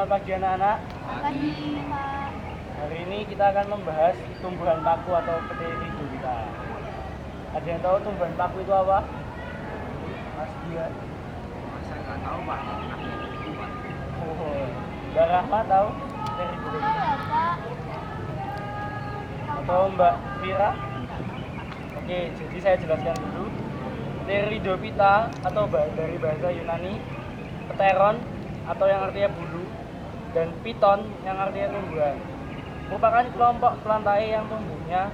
Selamat pagi anak-anak. Pagi, Pak. Hari ini kita akan membahas tumbuhan paku atau peteri kita. Ada yang tahu tumbuhan paku itu apa? Mas Dia. Saya nggak tahu Pak. Oh, Mbak Rahma tahu peteri Tahu ya, Pak? atau Mbak Vira? Oke, jadi saya jelaskan dulu. Pteridophyta atau dari bahasa Yunani, pteron atau yang artinya bulu, dan piton yang artinya tumbuhan, merupakan kelompok plantae yang tumbuhnya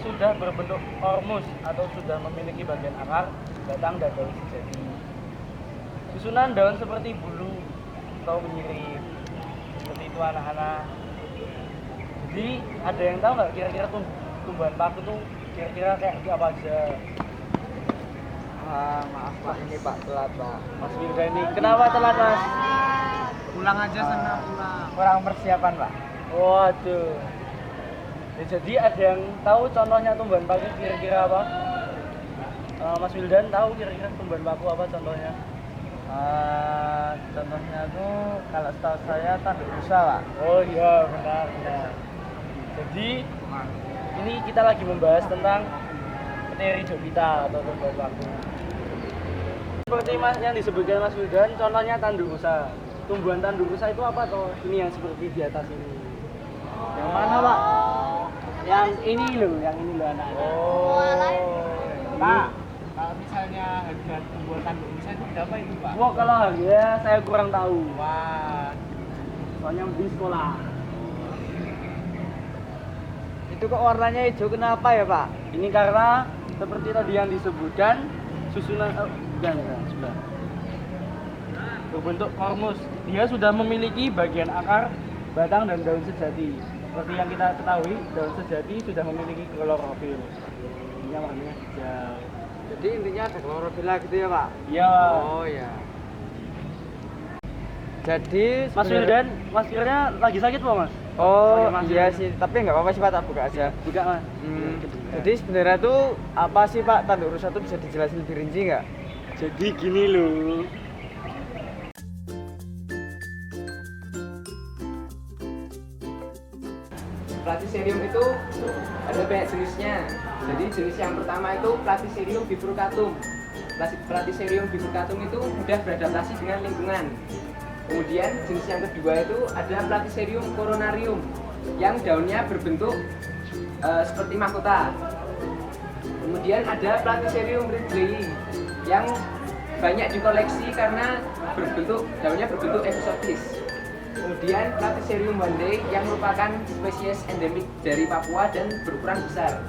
sudah berbentuk ormus atau sudah memiliki bagian akar, batang, dan daun sejati. Susunan daun seperti bulu atau menyirip, seperti itu anak-anak. Jadi ada yang tahu nggak kira-kira tumbuhan paku itu kira-kira kayak apa aja? Maaf Pak, ini Pak telat Pak. Mas Wilda ini kenapa telat Mas? Pulang aja sana pulang. Kurang persiapan Pak. Waduh. Ya, jadi ada yang tahu contohnya tumbuhan paku kira-kira apa? Mas Wildan tahu kira-kira tumbuhan paku apa contohnya? Contohnya tuh kalau setahu saya tanduk rusa Pak. Oh iya benar. Jadi ini kita lagi membahas tentang Pteridophyta atau tumbuhan paku. Seperti yang disebutkan Mas Wildan, contohnya tanduk rusa. Tumbuhan tanduk rusa itu apa toh? Ini yang seperti di atas ini. Yang mana Pak? Yang ini loh anak. Pak, kalau misalnya harga tumbuhan tanduk rusa itu berapa itu Pak? Wah kalau harga saya kurang tahu. Wah, Soalnya di sekolah. itu kok warnanya hijau kenapa ya Pak? Ini karena seperti tadi yang disebutkan susunan sudah berbentuk kormus. Dia sudah memiliki bagian akar, batang, dan daun sejati. Seperti yang kita ketahui, daun sejati sudah memiliki klorofil. Ini warnanya hijau. Jadi intinya ada klorofila gitu ya Pak? Iya. Oh ya. Jadi Mas Wildan, Mas Firnya lagi sakit Pak Mas? Oh Mas iya Wildan. sih, tapi nggak apa-apa sih Pak, tak buka aja. Buka Mas. Jadi sebenarnya tuh apa sih Pak tanduk rusa tuh bisa dijelasin lebih rinci nggak? Jadi gini loh. Platycerium itu ada banyak jenisnya. Jadi jenis yang pertama itu Platycerium bifurcatum. Platycerium bifurcatum itu mudah beradaptasi dengan lingkungan. Kemudian jenis yang kedua itu ada Platycerium coronarium yang daunnya berbentuk seperti mahkota. Kemudian ada Platycerium ridleyi yang banyak dikoleksi karena daunnya berbentuk eksotis. Kemudian Platycerium wandei yang merupakan spesies endemik dari Papua dan berukuran besar.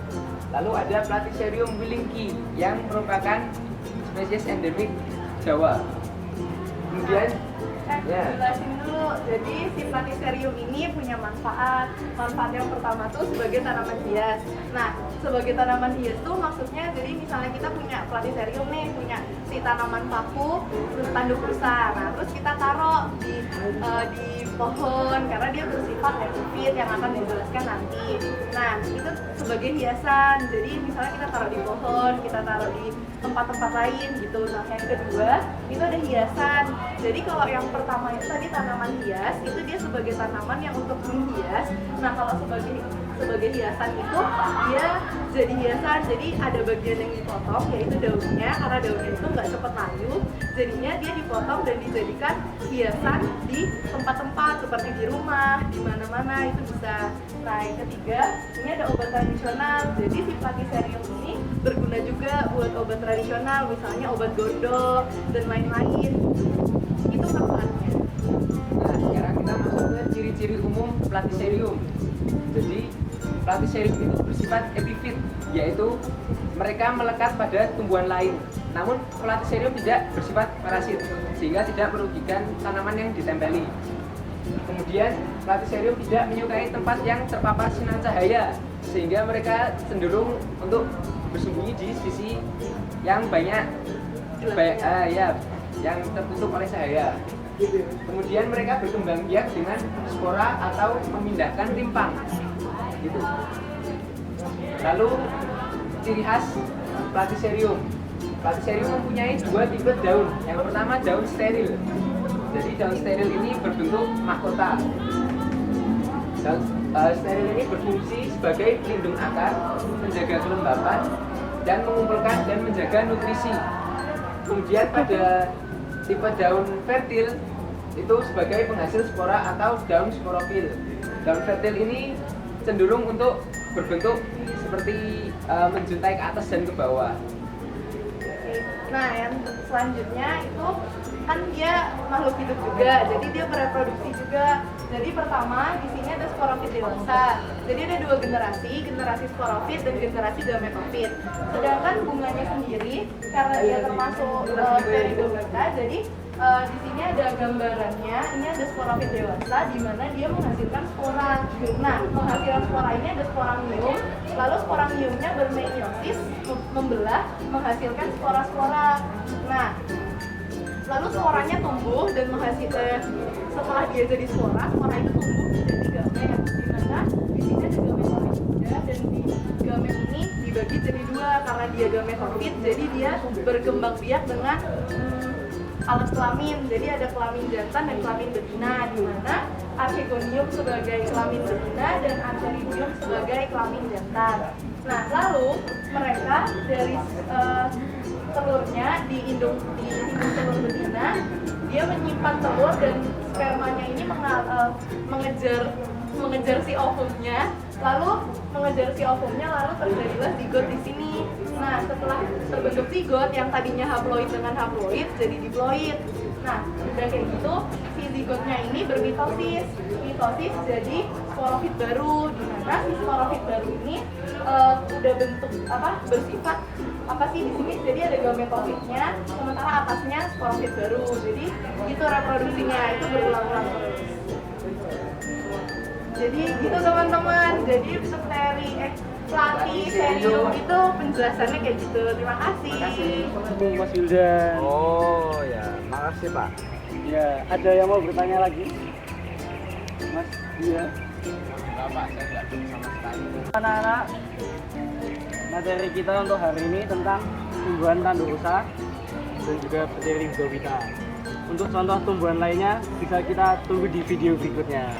Lalu ada Platycerium willingki yang merupakan spesies endemik Jawa. Kemudian Jelasin dulu. Jadi si Platycerium ini punya manfaat. Manfaat yang pertama tuh sebagai tanaman hias. Nah, sebagai tanaman hias tuh maksudnya jadi misalnya kita punya Platycerium nih, punya si tanaman paku, terus tanduk rusa. Nah, terus kita taruh di pohon karena dia bersifat epifit yang akan dijelaskan nanti. Nah, itu sebagai hiasan. Jadi misalnya kita taruh di pohon, kita taruh di tempat-tempat lain gitu. Nah, yang kedua itu ada hiasan. Jadi kalau yang pertama itu tadi tanaman hias, itu dia sebagai tanaman yang untuk menghias. Nah, kalau sebagai hiasan itu dia jadi hiasan. Jadi ada bagian yang dipotong yaitu daunnya, karena daunnya itu nggak cepat layu. Jadinya dia dipotong dan dijadikan hiasan di tempat-tempat seperti di rumah, di mana-mana itu bisa. Nah, yang ketiga ini ada obat tradisional. Jadi si Platycerium ini berguna juga buat obat tradisional, misalnya obat gondok dan lain-lain. Itu manfaatnya. Nah, sekarang kita masuk ke ciri-ciri umum Platycerium. Jadi, Platycerium itu bersifat epifit, yaitu mereka melekat pada tumbuhan lain. Namun, Platycerium tidak bersifat parasit, sehingga tidak merugikan tanaman yang ditempeli. Kemudian, Platycerium tidak menyukai tempat yang terpapar sinar cahaya, sehingga mereka cenderung untuk bersembunyi di sisi yang yang tertutup oleh cahaya. Kemudian mereka berkembang biak dengan spora atau memindahkan rimpang. Gitu. Lalu ciri khas Platycerium. Platycerium mempunyai dua tipe daun. Yang pertama daun steril. Jadi daun steril ini berbentuk mahkota. Daun steril ini berfungsi sebagai pelindung akar, menjaga kelembapan, dan mengumpulkan dan menjaga nutrisi. Kemudian pada tipe daun fertil itu sebagai penghasil spora atau daun sporofil. Daun fertil ini cenderung untuk berbentuk seperti menjuntai ke atas dan ke bawah. Nah, yang selanjutnya itu kan dia makhluk hidup juga, jadi dia bereproduksi juga. Jadi pertama di sini ada sporofit dewasa. Jadi ada dua generasi sporofit dan generasi gametofit. Sedangkan bunganya sendiri karena dia termasuk Pteridophyta, jadi di sini ada gambarannya. Ini ada sporofit dewasa di mana dia menghasilkan spora. Nah, penghasilan spora ini ada sporangium. Lalu sporangiumnya bermeiosis, membelah, menghasilkan spora-spora. Nah, lalu sporanya tumbuh dan menghasilkan, setelah dia jadi spora itu tumbuh menjadi gamet. Di mana di sini ada gametofit juga, dan di gamet ini dibagi jadi dua karena dia gametofit, jadi dia berkembang biak dengan alat kelamin. Jadi ada kelamin jantan dan kelamin betina, di mana archegonium sebagai kelamin betina dan antheridium sebagai kelamin jantan. Nah, lalu mereka dari telurnya di indung telur betina, dia menyimpan telur dan spermanya ini mengejar si ovumnya, lalu terjadilah zigot di sini. Nah, setelah terbentuk zigot yang tadinya haploid dengan haploid jadi diploid. Nah, udah kayak gitu si zigotnya ini bermitosis jadi sporofit baru, di mana si sporofit baru ini udah bentuk bersifat di sini, jadi ada gametofitnya, sementara atasnya sporofit baru. Jadi itu reproduksinya itu berulang-ulang terus. Jadi gitu teman-teman. Jadi Platycerium itu penjelasannya kayak gitu. Terima kasih. Mas Wildan. Oh ya, makasih Pak. Ya, ada yang mau bertanya lagi? Mas, iya. Bapak, saya nggak tahu sama sekali. Anak-anak, materi kita untuk hari ini tentang tumbuhan tanduk rusa dan juga Pteridophyta. Untuk contoh tumbuhan lainnya bisa kita tunggu di video berikutnya.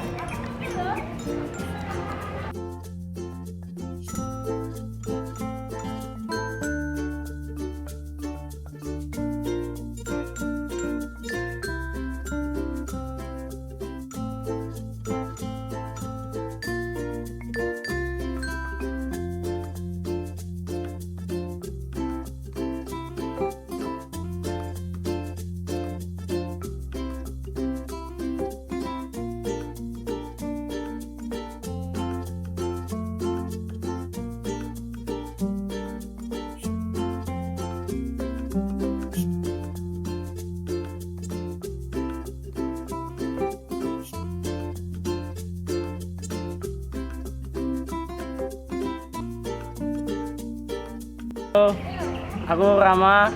Aku Rama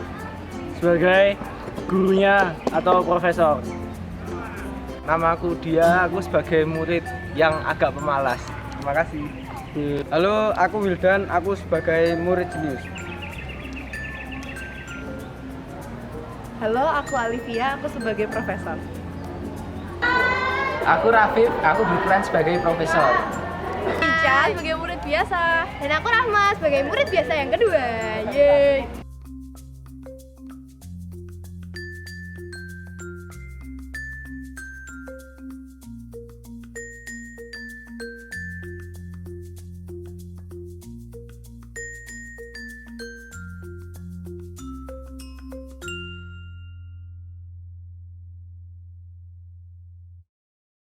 sebagai gurunya atau profesor. Namaku Dia, aku sebagai murid yang agak pemalas. Terima kasih. Halo, aku Wildan, aku sebagai murid jenius. Halo, aku Alivia, aku sebagai profesor. Aku Rafif, aku berperan sebagai profesor. Ica sebagai murid biasa. Dan aku Rahma sebagai murid biasa yang kedua. Yeay.